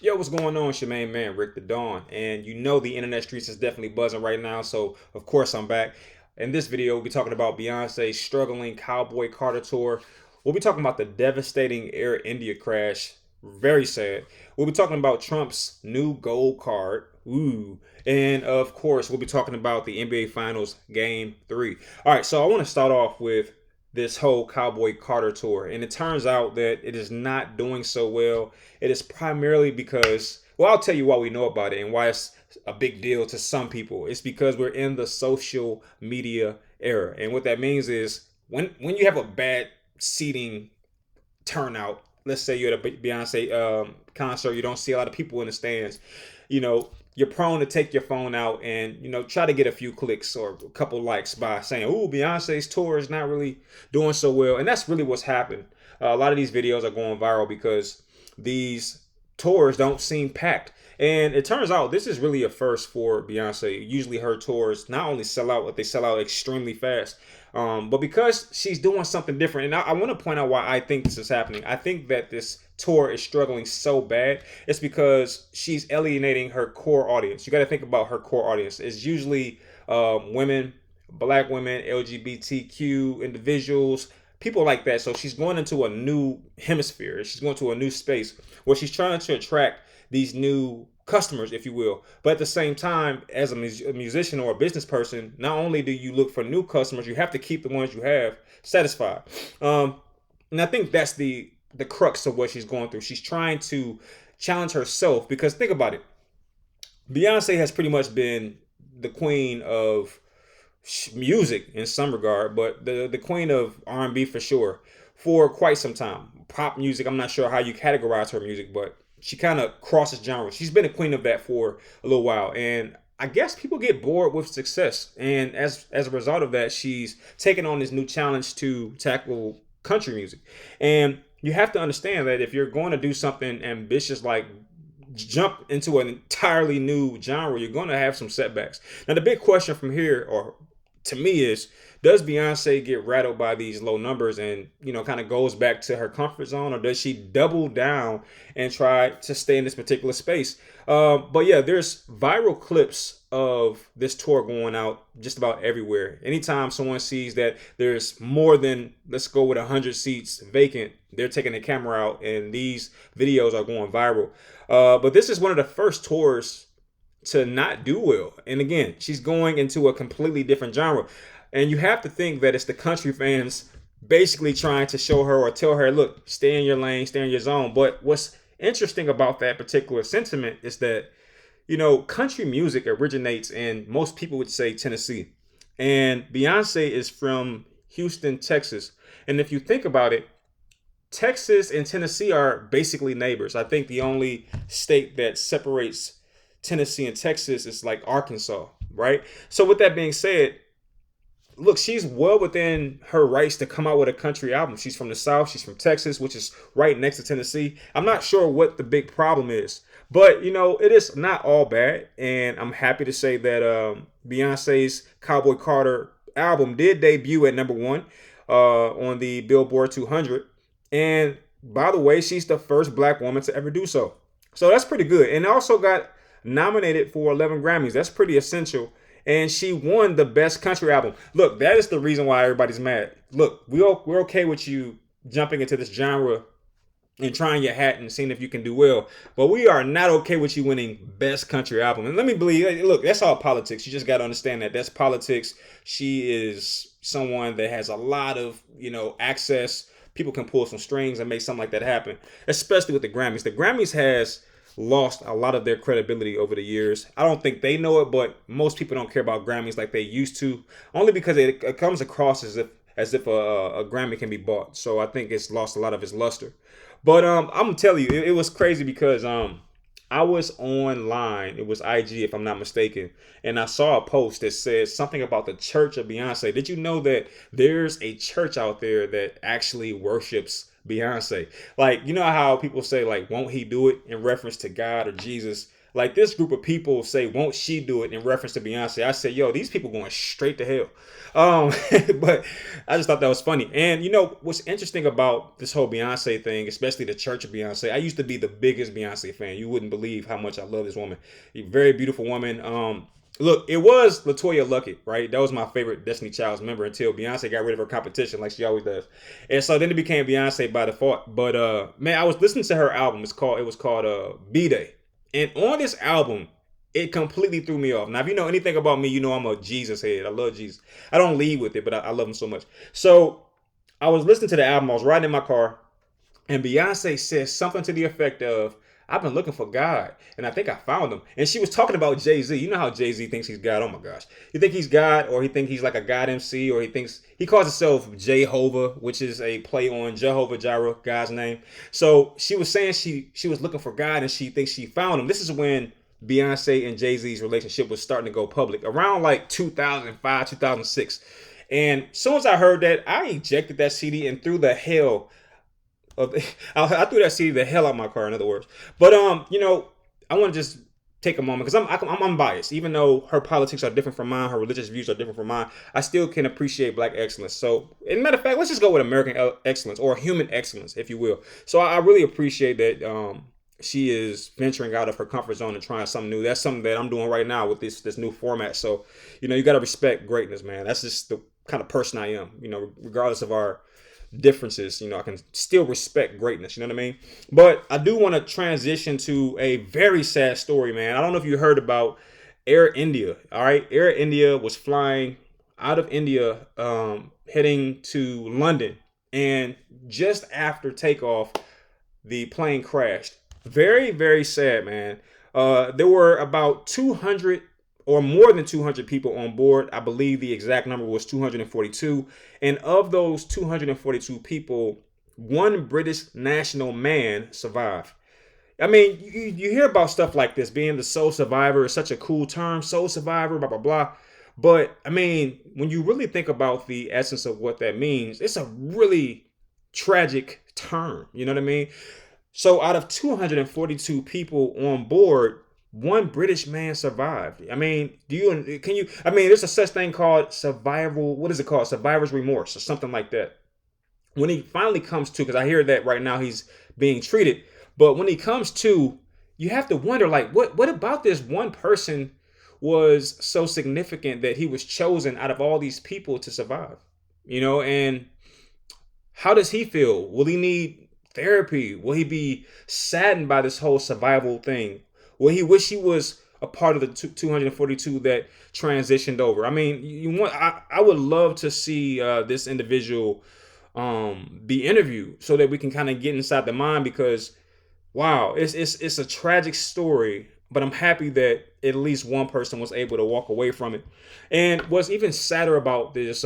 Yo, what's going on? It's your main man, Rick the Dawn. And you know the internet streets is definitely buzzing right now, so of course I'm back. In this video, we'll be talking about Beyonce's struggling Cowboy Carter tour. We'll be talking about the devastating Air India crash. Very sad. We'll be talking about Trump's new gold card. Ooh. And of course, we'll be talking about the NBA Finals Game 3. All right, so I want to start off with this whole Cowboy Carter tour. And it turns out that it is not doing so well. It is primarily because, well, I'll tell you why we know about it and why it's a big deal to some people. It's because we're in the social media era. And what that means is when you have a bad seating turnout, let's say you're at a Beyonce concert, you don't see a lot of people in the stands, you know, you're prone to take your phone out and, try to get a few clicks or a couple likes by saying, "Ooh, Beyonce's tour is not really doing so well." And that's really what's happened. A lot of these videos are going viral because these tours don't seem packed. And it turns out this is really a first for Beyonce. Usually her tours not only sell out, but they sell out extremely fast. But because she's doing something different, and I want to point out why I think this is happening. I think that this tour is struggling so bad. It's because she's alienating her core audience. You got to think about her core audience. It's usually women, black women, LGBTQ individuals, people like that. So she's going into a new hemisphere. She's going to a new space where she's trying to attract these new customers, if you will. But at the same time, as a musician or a business person, not only do you look for new customers, you have to keep the ones you have satisfied. And I think that's the crux of what she's going through. She's trying to challenge herself because think about it. Beyonce has pretty much been the queen of music in some regard, but the queen of R&B for sure for quite some time. Pop music, I'm not sure how you categorize her music, but she kind of crosses genres. She's been a queen of that for a little while, and I guess people get bored with success. And as a result of that, she's taken on this new challenge to tackle country music. And you have to understand that if you're going to do something ambitious like jump into an entirely new genre, you're going to have some setbacks. Now, the big question from here, or to me, is does Beyonce get rattled by these low numbers and, kind of goes back to her comfort zone, or does she double down and try to stay in this particular space? But yeah, there's viral clips of this tour going out just about everywhere. Anytime someone sees that there's more than, let's go with 100 seats vacant, they're taking the camera out and these videos are going viral. But this is one of the first tours to not do well. And again, she's going into a completely different genre. And you have to think that it's the country fans basically trying to show her or tell her, look, stay in your lane, stay in your zone. But what's interesting about that particular sentiment is that, country music originates in, most people would say, Tennessee. And Beyonce is from Houston, Texas. And if you think about it, Texas and Tennessee are basically neighbors. I think the only state that separates Tennessee and Texas is like Arkansas, right? So with that being said, look, she's well within her rights to come out with a country album. She's from the South. She's from Texas, which is right next to Tennessee. I'm not sure what the big problem is, but it is not all bad. And I'm happy to say that Beyonce's Cowboy Carter album did debut at number one on the Billboard 200. And by the way, she's the first black woman to ever do so. So that's pretty good. And also got nominated for 11 Grammys. That's pretty essential. And she won the best country album. Look, that is the reason why everybody's mad. Look, we're okay with you jumping into this genre and trying your hat and seeing if you can do well. But we are not okay with you winning best country album. And let me believe, look, that's all politics. You just got to understand that that's politics. She is someone that has a lot of, access. People can pull some strings and make something like that happen, especially with the Grammys. The Grammys has lost a lot of their credibility over the years. I don't think they know it, but most people don't care about Grammys like they used to, only because it comes across as if a Grammy can be bought. So I think it's lost a lot of its luster. But I'm gonna tell you, it was crazy because I was online. It was IG, if I'm not mistaken, and I saw a post that said something about the Church of Beyonce. Did you know that there's a church out there that actually worships Beyonce? Like, you know how people say, like, won't he do it in reference to God or Jesus? Like this group of people say, "Won't she do it?" in reference to Beyonce. I said, "Yo, these people going straight to hell." Um, but I just thought that was funny. And you know what's interesting about this whole Beyonce thing, especially the Church of Beyonce. I used to be the biggest Beyonce fan. You wouldn't believe how much I love this woman. A very beautiful woman. Look, it was Latoya Luckett, right? That was my favorite Destiny Child's member until Beyonce got rid of her competition, like she always does. And so then it became Beyonce by default. But man, I was listening to her album. It was called B Day. And on this album, it completely threw me off. Now, if you know anything about me, you know I'm a Jesus head. I love Jesus. I don't lead with it, but I love him so much. So I was listening to the album. I was riding in my car, and Beyonce says something to the effect of, "I've been looking for God, and I think I found him." And she was talking about Jay-Z. You know how Jay-Z thinks he's God. Oh my gosh. You think he's God, or he think he's like a God MC, or he calls himself Jehovah, which is a play on Jehovah Jireh, God's name. So she was saying she was looking for God, and she thinks she found him. This is when Beyonce and Jay-Z's relationship was starting to go public, around like 2005, 2006. And as soon as I heard that, I ejected that CD and threw the hell of I threw that CD the hell out of my car, in other words. But you know, I want to just take a moment because I'm unbiased. Even though her politics are different from mine, her religious views are different from mine, I still can appreciate Black excellence. So, in matter of fact, let's just go with American excellence, or human excellence, if you will. So I really appreciate that she is venturing out of her comfort zone and trying something new. That's something that I'm doing right now with this new format. So, you know, you got to respect greatness, man. That's just the kind of person I am. You know, regardless of our differences, you know, I can still respect greatness. You know what I mean? But I do want to transition to a very sad story, man. I don't know if you heard about Air India. All right, Air India was flying out of India, heading to London, and just after takeoff, the plane crashed. Very, very sad, man. There were about 200 or more than 200 people on board. I believe the exact number was 242. And of those 242 people, one British national man survived. I mean, you hear about stuff like this, being the sole survivor is such a cool term, sole survivor, blah, blah, blah. But I mean, when you really think about the essence of what that means, it's a really tragic term. You know what I mean? So out of 242 people on board, one British man survived. I mean, I mean, there's a such thing called survival. What is it called? Survivor's remorse or something like that. When he finally comes to, because I hear that right now he's being treated, but when he comes to, you have to wonder, like, what about this one person was so significant that he was chosen out of all these people to survive? You know, and how does he feel? Will he need therapy? Will he be saddened by this whole survival thing? Will he wish he was a part of the 242 that transitioned over? I mean, I would love to see this individual be interviewed so that we can kind of get inside the mind, because wow, it's a tragic story, but I'm happy that at least one person was able to walk away from it. And what's even sadder about this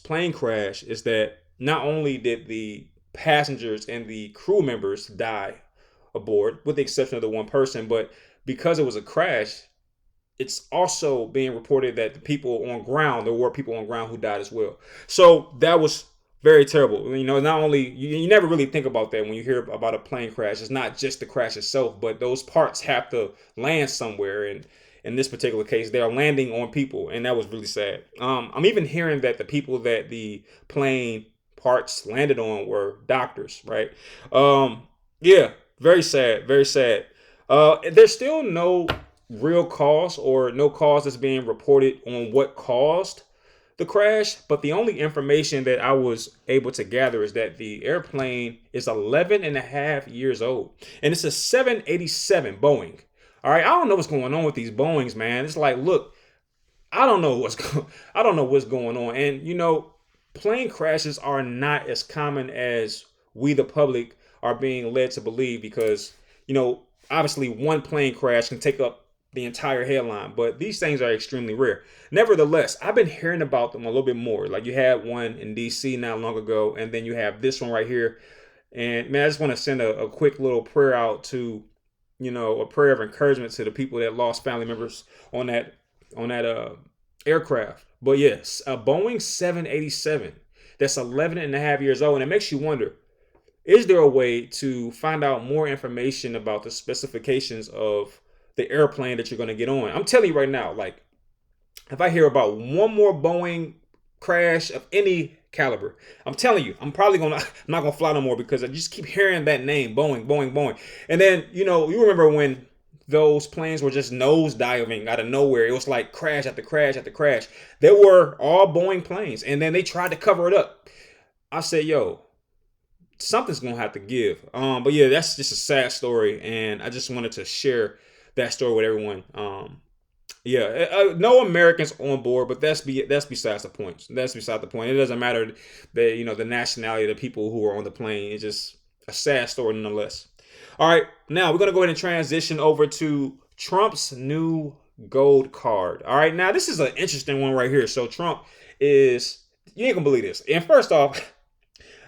plane crash is that not only did the passengers and the crew members die aboard, with the exception of the one person, but because it was a crash, it's also being reported that there were people on ground who died as well. So that was very terrible. You know, not only, you never really think about that when you hear about a plane crash. It's not just the crash itself, but those parts have to land somewhere. And in this particular case, they are landing on people. And that was really sad. I'm even hearing that the people that the plane parts landed on were doctors, right? Yeah, very sad, very sad. There's still no real cause, or no cause that's being reported on what caused the crash, but the only information that I was able to gather is that the airplane is 11 and a half years old, and it's a 787 Boeing. All right, I don't know what's going on with these Boeings, man. It's like, look, I don't know what's going on, and you know, plane crashes are not as common as we, the public, are being led to believe, because you know, obviously one plane crash can take up the entire headline, but these things are extremely rare. Nevertheless, I've been hearing about them a little bit more. Like, you had one in DC not long ago, and then you have this one right here. And man, I just want to send a quick little prayer out to, you know, a prayer of encouragement to the people that lost family members on that aircraft. But yes, a Boeing 787 that's 11 and a half years old, and it makes you wonder, is there a way to find out more information about the specifications of the airplane that you're going to get on. I'm telling you right now, like, if I hear about one more Boeing crash of any caliber, I'm telling you, I'm not gonna fly no more, because I just keep hearing that name, Boeing, Boeing, Boeing. And then, you remember when those planes were just nose diving out of nowhere. It was like crash after crash after crash. They were all Boeing planes, and then they tried to cover it up. I said, yo, something's gonna have to give. But yeah, that's just a sad story, and I just wanted to share that story with everyone. Yeah, no Americans on board, but that's besides the point. That's beside the point. It doesn't matter the nationality of the people who are on the plane. It's just a sad story nonetheless. All right, now we're gonna go ahead and transition over to Trump's new gold card. All right, now this is an interesting one right here. So Trump is, you ain't gonna believe this. And first off,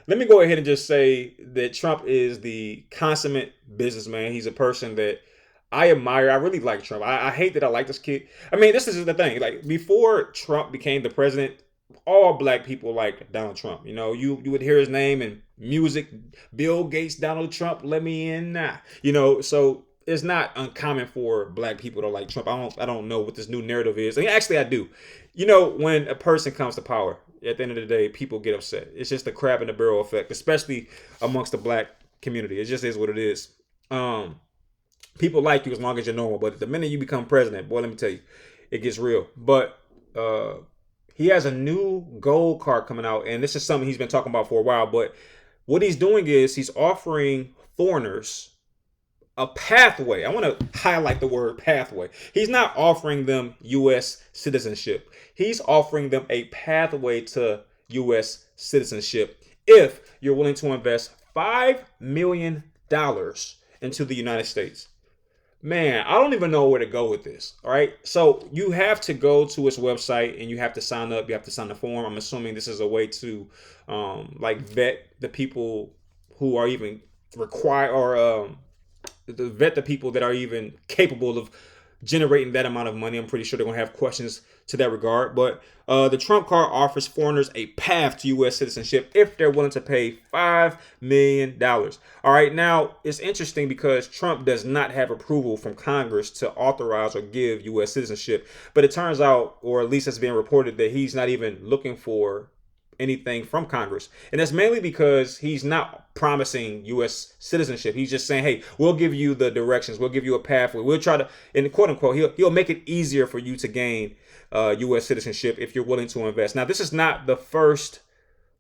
let me go ahead and just say that Trump is the consummate businessman. He's a person that I admire. I really like Trump. I hate that I like this kid. I mean, this is the thing. Like, before Trump became the president, all black people liked Donald Trump. You would hear his name in music. Bill Gates, Donald Trump, let me in now. So it's not uncommon for black people to like Trump. I don't know what this new narrative is. I mean, actually, I do. When a person comes to power, at the end of the day, people get upset. It's just the crab in the barrel effect, especially amongst the black community. It just is what it is. People like you as long as you're normal, but the minute you become president, boy, let me tell you, it gets real. But he has a new gold card coming out, and this is something he's been talking about for a while. But what he's doing is he's offering foreigners a pathway. I want to highlight the word pathway. He's not offering them U.S. citizenship. He's offering them a pathway to U.S. citizenship if you're willing to invest $5 million into the United States. Man, I don't even know where to go with this. All right. So you have to go to his website and you have to sign up. You have to sign the form. I'm assuming this is a way to vet the people who are even required, or vet the people that are even capable of generating that amount of money. I'm pretty sure they're going to have questions to that regard. But the Trump card offers foreigners a path to U.S. citizenship if they're willing to pay $5 million. All right. Now, it's interesting because Trump does not have approval from Congress to authorize or give U.S. citizenship. But it turns out, or at least it's being reported, that he's not even looking for anything from Congress. And that's mainly because he's not promising U.S. citizenship. He's just saying, hey, we'll give you the directions. We'll give you a pathway. We'll try to, in quote unquote, he'll make it easier for you to gain U.S. citizenship if you're willing to invest. Now, this is not the first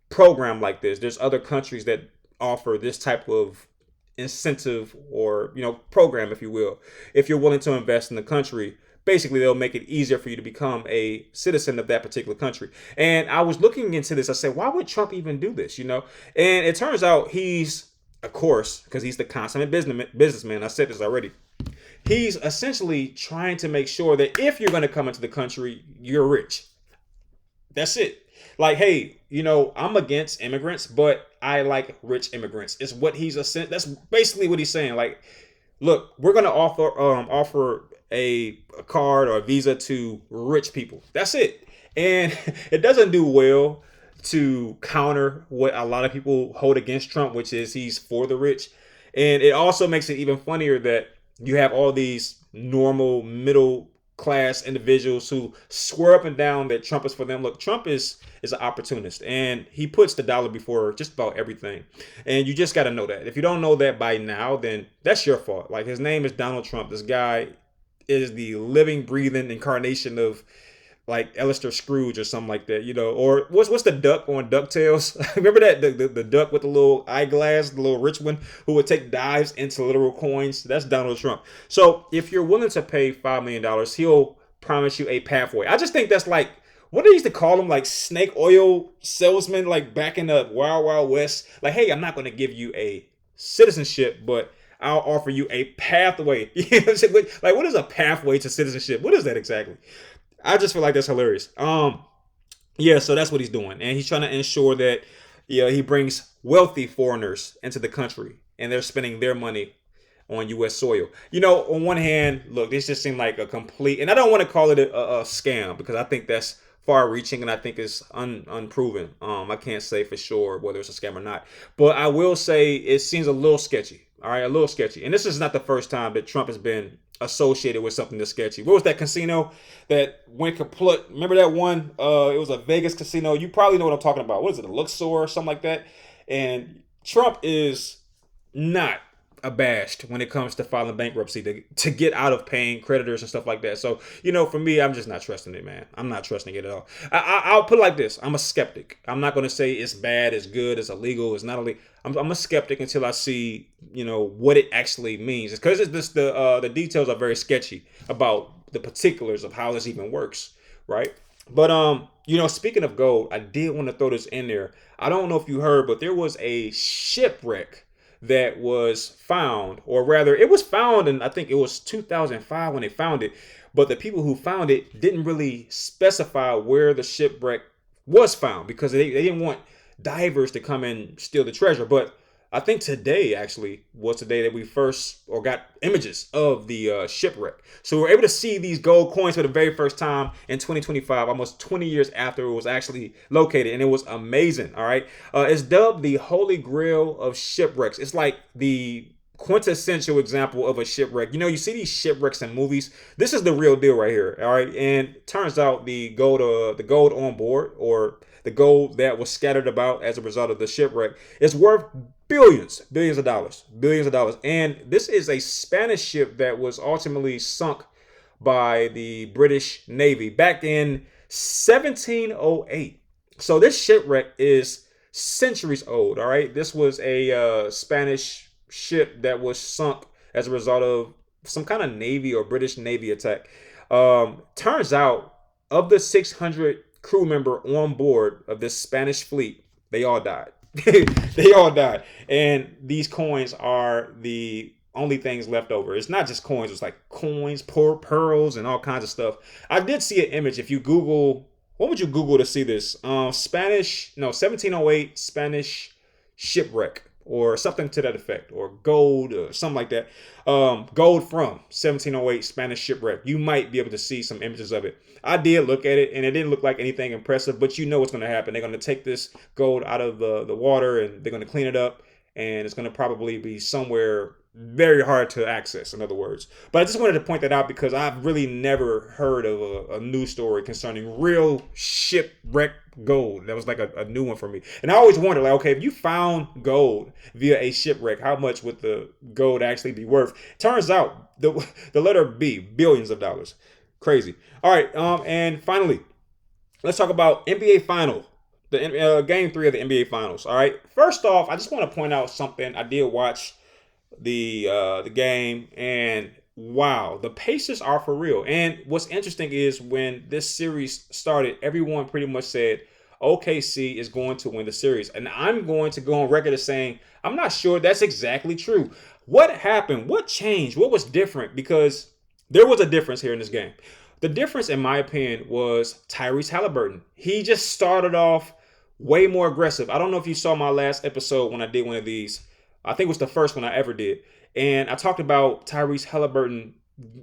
program like this. There's other countries that offer this type of incentive or, program, if you will. If you're willing to invest in the country, basically they'll make it easier for you to become a citizen of that particular country. And I was looking into this. I said, why would Trump even do this? And it turns out he's, of course, because he's the consummate businessman. I said this already. He's essentially trying to make sure that if you're going to come into the country, you're rich. That's it. Like, hey, I'm against immigrants, but I like rich immigrants. It's what that's basically what he's saying. Like, look, we're going to offer a card or a visa to rich people. That's it. And it doesn't do well to counter what a lot of people hold against Trump, which is he's for the rich. And it also makes it even funnier that you have all these normal middle class individuals who swear up and down that Trump is for them. Look, Trump is an opportunist, and he puts the dollar before just about everything. And you just got to know that. If you don't know that by now, then that's your fault. Like, his name is Donald Trump. This guy is the living, breathing incarnation of, like, Alistair Scrooge or something like that, or what's the duck on DuckTales? Remember that the duck with the little eyeglass, the little rich one who would take dives into literal coins? That's Donald Trump. So if you're willing to pay $5 million, he'll promise you a pathway. I just think that's like, what they used to call them, like snake oil salesmen, like back in the Wild Wild West. Like, hey, I'm not going to give you a citizenship, but I'll offer you a pathway. Like, what is a pathway to citizenship? What is that exactly? I just feel like that's hilarious. Yeah, so that's what he's doing. And he's trying to ensure that he brings wealthy foreigners into the country and they're spending their money on U.S. soil. On one hand, look, this just seemed like a complete, and I don't want to call it a scam because I think that's far reaching and I think it's unproven. I can't say for sure whether it's a scam or not, but I will say it seems a little sketchy. All right, a little sketchy. And this is not the first time that Trump has been associated with something that's sketchy. What was that casino that went kaput? Remember that one? It was a Vegas casino. You probably know what I'm talking about. What is it, a Luxor or something like that? And Trump is not abashed when it comes to filing bankruptcy to get out of paying creditors and stuff like that. So, for me, I'm just not trusting it, man. I'm not trusting it at all. I'll put it like this. I'm a skeptic. I'm not going to say it's bad, it's good, it's illegal, it's not illegal. I'm a skeptic until I see, what it actually means. It's because it's just the details are very sketchy about the particulars of how this even works, right? But speaking of gold, I did want to throw this in there. I don't know if you heard, but there was a shipwreck that was found, or rather, it was found in, I think it was 2005 when they found it. But the people who found it didn't really specify where the shipwreck was found because they didn't want divers to come and steal the treasure. But I think today actually was the day that we first or got images of the shipwreck. So we were able to see these gold coins for the very first time in 2025, almost 20 years after it was actually located. And it was amazing. All right. It's dubbed the Holy Grail of shipwrecks. It's like the quintessential example of a shipwreck. You see these shipwrecks in movies. This is the real deal right here. All right. And turns out the gold on board, or the gold that was scattered about as a result of the shipwreck, is worth billions of dollars. And this is a Spanish ship that was ultimately sunk by the British Navy back in 1708. So this shipwreck is centuries old. All right. This was a Spanish ship that was sunk as a result of some kind of Navy or British Navy attack. Turns out, of the 600 crew member on board of this Spanish fleet, they all died. They all died. And these coins are the only things left over. It's not just coins. It's like coins, pearls, and all kinds of stuff. I did see an image. If you Google, what would you Google to see this? 1708 Spanish shipwreck, or something to that effect, or gold, or something like that. Gold from 1708 Spanish shipwreck. You might be able to see some images of it. I did look at it, and it didn't look like anything impressive, but you know what's going to happen. They're going to take this gold out of the water, and they're going to clean it up, and it's going to probably be somewhere very hard to access, in other words. But I just wanted to point that out because I've really never heard of a news story concerning real shipwreck gold. That was like a new one for me. And I always wondered, like, okay, if you found gold via a shipwreck, how much would the gold actually be worth? Turns out the letter B, billions of dollars. Crazy. All right. And finally, let's talk about NBA final. The game 3 of the NBA finals. All right. First off, I just want to point out something. I did watch the game, and wow, the Pacers are for real. And what's interesting is when this series started, everyone pretty much said OKC is going to win the series, and I'm going to go on record as saying I'm not sure that's exactly true. What happened? What changed? What was different? Because there was a difference here in this game. The difference, in my opinion, was Tyrese Halliburton. He just started off way more aggressive. I don't know if you saw my last episode when I did one of these. I think it was the first one I ever did. And I talked about Tyrese Halliburton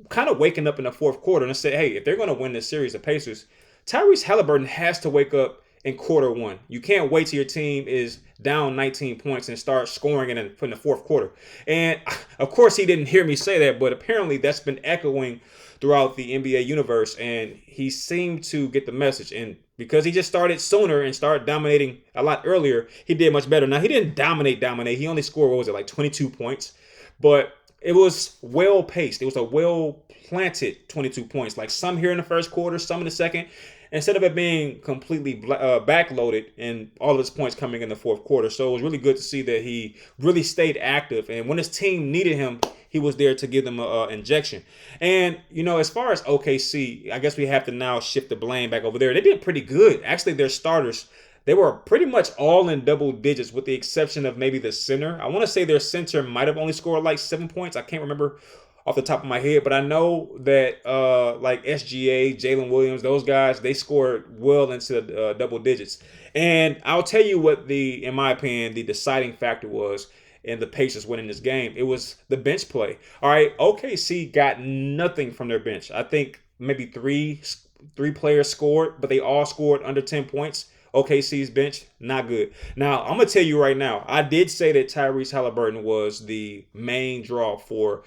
kind of waking up in the fourth quarter, and I said, hey, if they're going to win this series, the Pacers, Tyrese Halliburton has to wake up in quarter one. You can't wait till your team is down 19 points and start scoring in the fourth quarter. And of course, he didn't hear me say that, but apparently that's been echoing throughout the NBA universe, and he seemed to get the message. And because he just started sooner and started dominating a lot earlier, he did much better. Now, he didn't dominate. He only scored, what was it, like 22 points? But it was well-paced. It was a well-planted 22 points. Like some here in the first quarter, some in the second. Instead of it being completely backloaded and all of his points coming in the fourth quarter. So it was really good to see that he really stayed active. And when his team needed him, he was there to give them an injection. And, as far as OKC, I guess we have to now shift the blame back over there. They did pretty good. Actually, their starters, they were pretty much all in double digits with the exception of maybe the center. I want to say their center might have only scored like 7 points. I can't remember off the top of my head, but I know that like SGA, Jalen Williams, those guys, they scored well into the double digits. And I'll tell you what in my opinion, the deciding factor was in the Pacers winning this game. It was the bench play. All right, OKC got nothing from their bench. I think maybe three players scored, but they all scored under 10 points. OKC's bench, not good. Now, I'm going to tell you right now, I did say that Tyrese Halliburton was the main draw for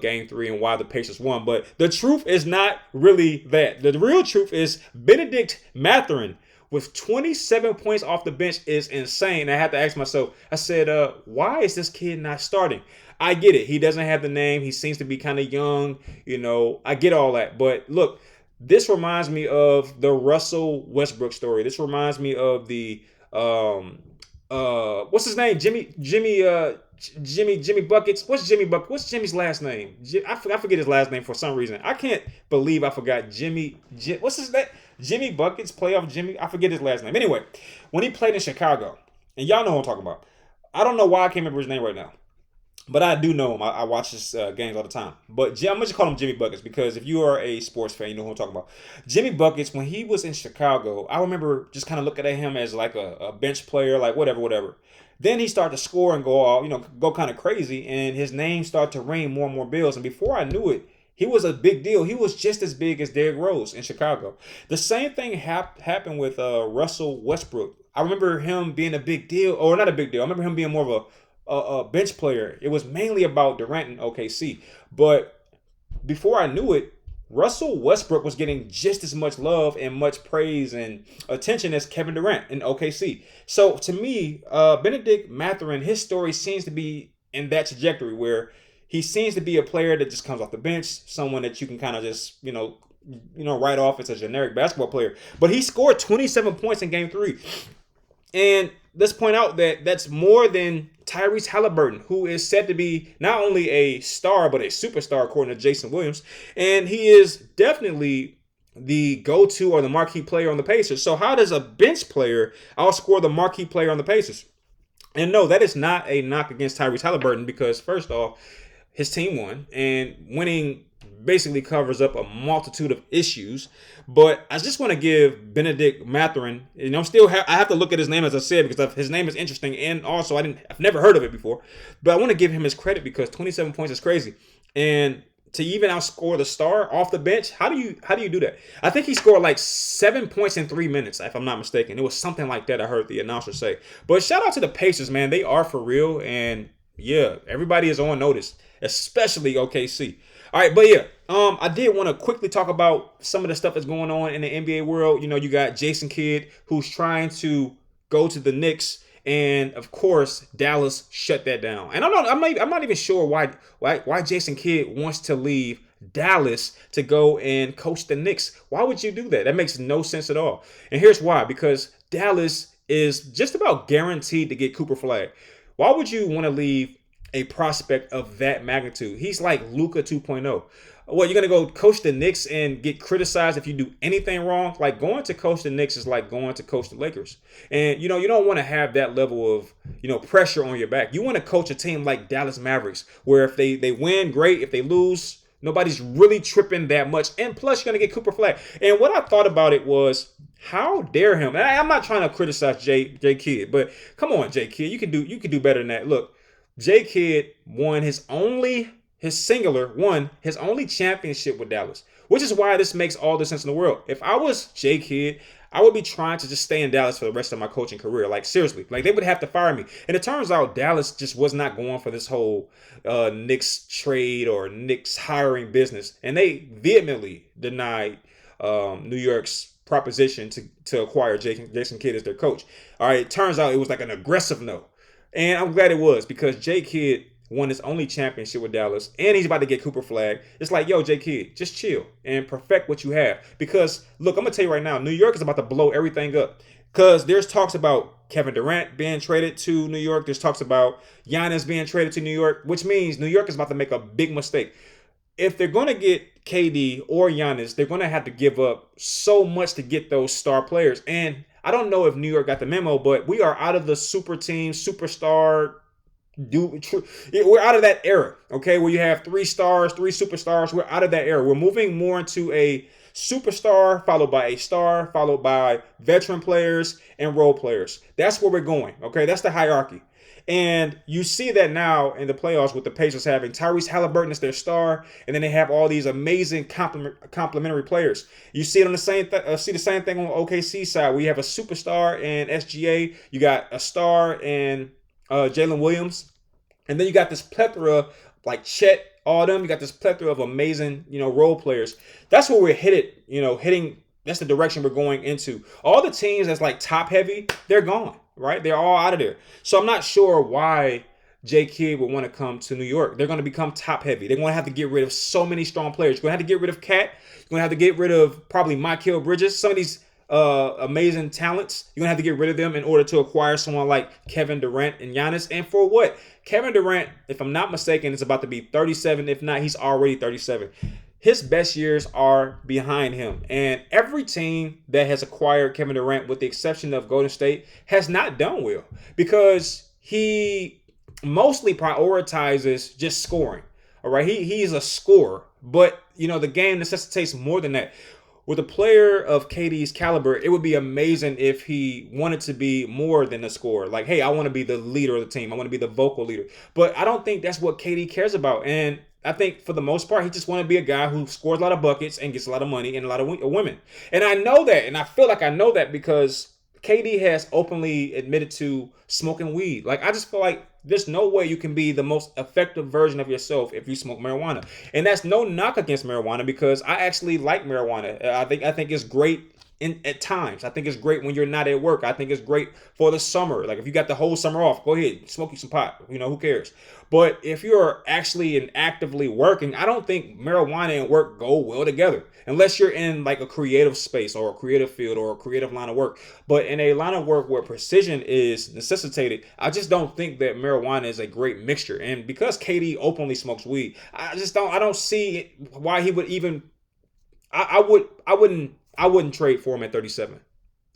game 3 and why the Pacers won. But the truth is not really that. The real truth is Benedict Mathurin with 27 points off the bench is insane. I had to ask myself, I said, why is this kid not starting? I get it. He doesn't have the name. He seems to be kind of young. I get all that. But look, this reminds me of the Russell Westbrook story. This reminds me of the what's his name? Jimmy Buckets. What's Jimmy Buckets? What's Jimmy's last name? I forget his last name for some reason. I can't believe I forgot what's his name? Jimmy Buckets, playoff Jimmy. I forget his last name. Anyway, when he played in Chicago, and y'all know what I'm talking about. I don't know why I can't remember his name right now. But I do know him. I watch his games all the time. But I'm going to just call him Jimmy Buckets because if you are a sports fan, you know who I'm talking about. Jimmy Buckets, when he was in Chicago, I remember just kind of looking at him as like a bench player, like whatever. Then he started to score and go kind of crazy, and his name started to ring more and more bells. And before I knew it, he was a big deal. He was just as big as Derrick Rose in Chicago. The same thing happened with Russell Westbrook. I remember him being a big deal, or not a big deal. I remember him being more of a bench player. It was mainly about Durant and OKC. But before I knew it, Russell Westbrook was getting just as much love and much praise and attention as Kevin Durant in OKC. So to me, Benedict Mathurin, his story seems to be in that trajectory where he seems to be a player that just comes off the bench, someone that you can kind of just, write off as a generic basketball player. But he scored 27 points in game 3. And let's point out that that's more than Tyrese Halliburton, who is said to be not only a star, but a superstar, according to Jason Williams. And he is definitely the go-to or the marquee player on the Pacers. So how does a bench player outscore the marquee player on the Pacers? And no, that is not a knock against Tyrese Halliburton because, first off, his team won, and winning basically covers up a multitude of issues. But I just want to give Benedict Mathurin, I have to look at his name, as I said, because his name is interesting, and also I've never heard of it before. But I want to give him his credit because 27 points is crazy, and to even outscore the star off the bench, how do you do that? I think he scored like 7 points in 3 minutes, if I'm not mistaken. It was something like that I heard the announcer say. But shout out to the Pacers, man. They are for real, and yeah, everybody is on notice, especially OKC. All right, but yeah, I did want to quickly talk about some of the stuff that's going on in the NBA world. You got Jason Kidd, who's trying to go to the Knicks, and of course, Dallas shut that down. And I'm not even sure why Jason Kidd wants to leave Dallas to go and coach the Knicks. Why would you do that? That makes no sense at all. And here's why: because Dallas is just about guaranteed to get Cooper Flag. Why would you want to leave a prospect of that magnitude? He's like Luka 2.0. What, you're going to go coach the Knicks and get criticized if you do anything wrong? Like, going to coach the Knicks is like going to coach the Lakers. And, you don't want to have that level of, pressure on your back. You want to coach a team like Dallas Mavericks, where if they win, great. If they lose, nobody's really tripping that much. And plus, you're going to get Cooper Flag. And what I thought about it was, how dare him? And I'm not trying to criticize Jay Kidd, but come on, Jay Kidd. You can do better than that. Look, Jay Kidd won his only championship with Dallas, which is why this makes all the sense in the world. If I was Jay Kidd, I would be trying to just stay in Dallas for the rest of my coaching career. Like, seriously, like they would have to fire me. And it turns out Dallas just was not going for this whole Knicks trade or Knicks hiring business. And they vehemently denied New York's proposition to acquire Jason Kidd as their coach. All right, it turns out it was like an aggressive no. And I'm glad it was, because Jay Kidd won his only championship with Dallas, and he's about to get Cooper Flag. It's like, yo, Jay Kidd, just chill and perfect what you have. Because, look, I'm going to tell you right now, New York is about to blow everything up. Because there's talks about Kevin Durant being traded to New York. There's talks about Giannis being traded to New York, which means New York is about to make a big mistake. If they're going to get KD or Giannis, they're going to have to give up so much to get those star players. And I don't know if New York got the memo, but we are out of the super team, superstar. We're out of that era, okay, where you have 3 stars, 3 superstars. We're out of that era. We're moving more into a superstar, followed by a star, followed by veteran players and role players. That's where we're going, okay? That's the hierarchy. And you see that now in the playoffs with the Pacers having Tyrese Halliburton as their star, and then they have all these amazing complementary players. You see it on the see the same thing on the OKC side. We have a superstar in SGA. You got a star in Jalen Williams, and then you got this plethora like Chet, all them. You got this plethora of amazing, role players. That's where we're hitting. That's the direction we're going into. All the teams that's like top heavy, they're gone, right? They're all out of there. So I'm not sure why J. Kidd would want to come to New York. They're going to become top heavy. They're going to have to get rid of so many strong players. You're going to have to get rid of Cat. You're going to have to get rid of probably Mikal Bridges. Some of these amazing talents, you're going to have to get rid of them in order to acquire someone like Kevin Durant and Giannis. And for what? Kevin Durant, if I'm not mistaken, is about to be 37. If not, he's already 37. His best years are behind him. And every team that has acquired Kevin Durant, with the exception of Golden State, has not done well because he mostly prioritizes just scoring. All right. He's a scorer, but the game necessitates more than that. With a player of KD's caliber, it would be amazing if he wanted to be more than a scorer. Like, hey, I want to be the leader of the team. I want to be the vocal leader. But I don't think that's what KD cares about. And I think for the most part, he just want to be a guy who scores a lot of buckets and gets a lot of money and a lot of women. And I know that, and I feel like I know that because KD has openly admitted to smoking weed. Like, I just feel like there's no way you can be the most effective version of yourself if you smoke marijuana. And that's no knock against marijuana because I actually like marijuana. I think it's great at times. I think it's great when you're not at work. I think it's great for the summer. Like if you got the whole summer off, go ahead, smoke you some pot. Who cares? But if you're actually and actively working, I don't think marijuana and work go well together unless you're in like a creative space or a creative field or a creative line of work. But in a line of work where precision is necessitated, I just don't think that marijuana is a great mixture. And because KD openly smokes weed, I don't see why he would even, I wouldn't trade for him at 37.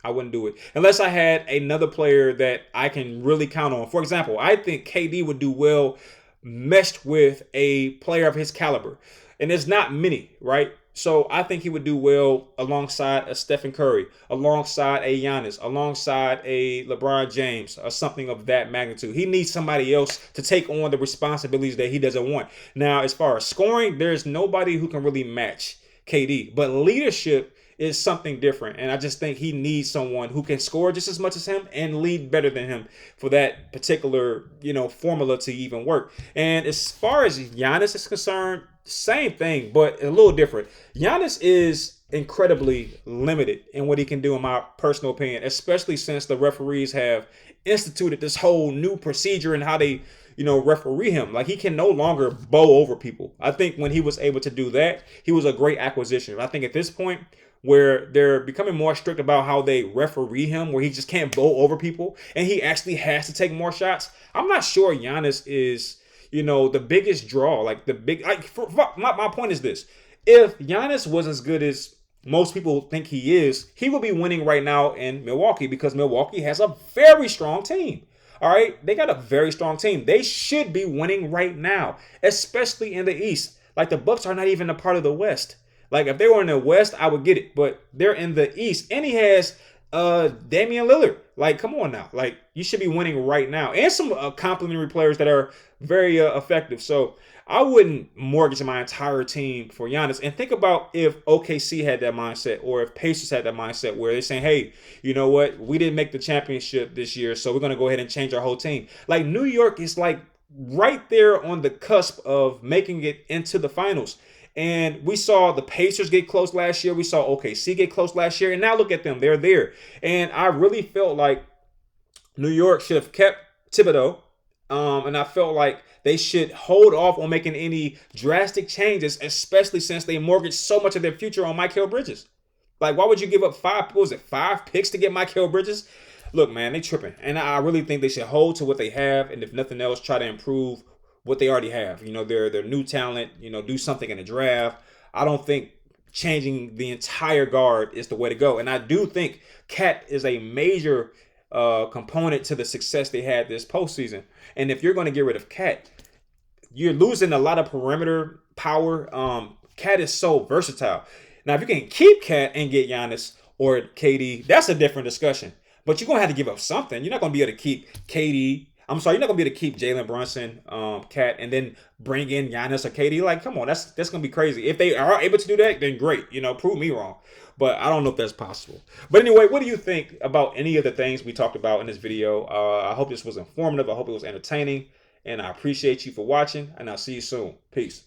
I wouldn't do it unless I had another player that I can really count on. For example, I think KD would do well meshed with a player of his caliber. And there's not many, right? So I think he would do well alongside a Stephen Curry, alongside a Giannis, alongside a LeBron James, or something of that magnitude. He needs somebody else to take on the responsibilities that he doesn't want. Now, as far as scoring, there's nobody who can really match KD. But leadership is something different. And I just think he needs someone who can score just as much as him and lead better than him for that particular, formula to even work. And as far as Giannis is concerned, same thing, but a little different. Giannis is incredibly limited in what he can do, in my personal opinion, especially since the referees have instituted this whole new procedure and how they referee him. Like, he can no longer bow over people. I think when he was able to do that, he was a great acquisition. I think at this point, where they're becoming more strict about how they referee him, where he just can't bow over people and he actually has to take more shots, I'm not sure Giannis is, the biggest draw. Like, my point is this. If Giannis was as good as most people think he is, he would be winning right now in Milwaukee because Milwaukee has a very strong team. All right, they got a very strong team. They should be winning right now, especially in the East. Like, the Bucks are not even a part of the West. Like, if they were in the West, I would get it. But they're in the East. And he has Damian Lillard. Like, come on now. Like, you should be winning right now. And some complementary players that are very effective. So I wouldn't mortgage my entire team for Giannis. And think about if OKC had that mindset, or if Pacers had that mindset where they're saying, hey, you know what? We didn't make the championship this year, so we're going to go ahead and change our whole team. Like, New York is like right there on the cusp of making it into the finals. And we saw the Pacers get close last year. We saw OKC get close last year. And now look at them. They're there. And I really felt like New York should have kept Thibodeau. And I felt like they should hold off on making any drastic changes, especially since they mortgaged so much of their future on Mikal Bridges. Like, why would you give up five picks to get Mikal Bridges? Look, man, they tripping. And I really think they should hold to what they have. And if nothing else, try to improve what they already have. Their new talent, do something in the draft. I don't think changing the entire guard is the way to go. And I do think Cat is a major component to the success they had this postseason. And if you're going to get rid of Cat, you're losing a lot of perimeter power. Cat is so versatile. Now, if you can keep Cat and get Giannis or KD, that's a different discussion. But you're going to have to give up something. You're not going to be able to keep KD, I'm sorry, you're not gonna be able to keep Jalen Brunson, Cat, and then bring in Giannis or KD. Like, come on, that's gonna be crazy. If they are able to do that, then great. Prove me wrong. But I don't know if that's possible. But anyway, what do you think about any of the things we talked about in this video? I hope this was informative. I hope it was entertaining, and I appreciate you for watching. And I'll see you soon. Peace.